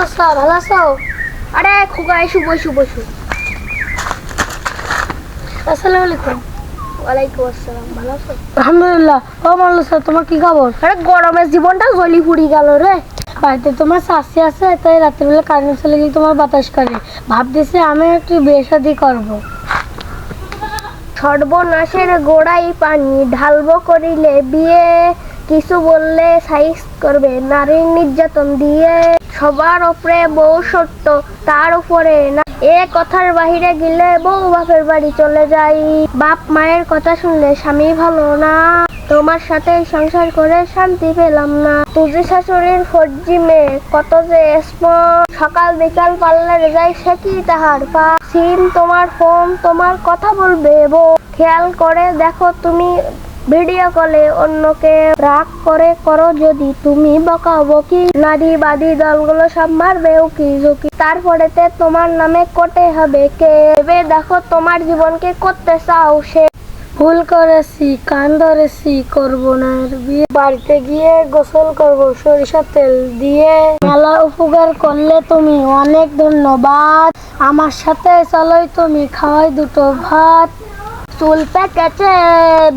আছো? ভালো আছো? আরে খোকা এসো, বসো বসো। আসসালামু আলাইকুম। ওয়ালাইকুম আসসালাম। ভালো আছো? আলহামদুলিল্লাহ। ও ভালো আছো, তোমার কি খবর? আরে গরমের জীবনটা জলি পুড়ি গেল রে। বাড়িতে তোমার শাশি আছে, তাই রাত্রিবেলা কারেন্ট চলে গেলে তোমার বাতাস করে। ভাবতেছি আমি একটু বিয়ে শাদী করবো। সর্বনাশের গোড়াই পানি ঢালবো করিলে বিয়ে, কিছু বললে সাইজ করবে নারীর নির্যাতন দিয়ে। সবার উপরে বউ সত্য, তার উপরে না। এ কথার বাহিরে গেলে বউ বাপের বাড়ি চলে যাই। বাপ মায়ের কথা শুনলে স্বামী ভালো না, তোমার সাথে সংসার করে শান্তি পেলাম না। তুজি শাশুড়ির ফর্জি মেয়ে কত যে স্মার্ট, সকাল বিকাল পার্লারে যাই সে কি তাহার পা। সিম তোমার ফোন, তোমার কথা বলবে বউ, খেয়াল করে দেখো তুমি ভিডিও কলে অন্যকে। রাগ করে করো যদি তুমি বকাবকি, নারীবাদী দলগুলো সব মারবে উকি ঝুঁকি। তারপরেতে তোমার নামে কোটে হবে কে। ভেবে দেখো তোমার জীবনকে করতে চাও সে। ভুল করেছি, কান ধরেছি, করবো না আর বিয়ে। বাড়িতে গিয়ে গোসল করব সরিষার তেল দিয়ে। মেলা উপকার করলে তুমি, অনেক ধন্যবাদ। আমার সাথে চলোই তুমি, খাওয়াই দুটো ভাত। চুল পেকেছে,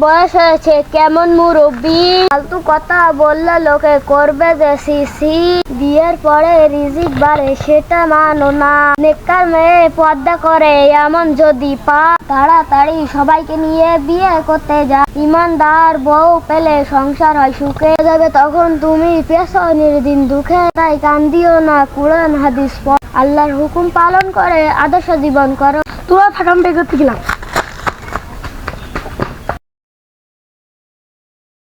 বয়স হয়েছে কেমন মুরব্বি, ফালতু কথা বললে লোকে করবে যে সিসি। বিয়ের পরে রিজিক বাড়ে সেটা মানো না, নেককার মেয়ে পর্দা করে এমন যদি পা। তাড়াতাড়ি সবাইকে নিয়ে বিয়ে করতে যা, ইমানদার বউ পেলে সংসার হয় সুখে যাবে। তখন তুমি পেছনের দিন দুঃখে, তাই কান্দিও না, কুরআন হাদিস পড়, আল্লাহর হুকুম পালন করে আদর্শ জীবন করো। তোরা থাকাম বের করতে গেলাম।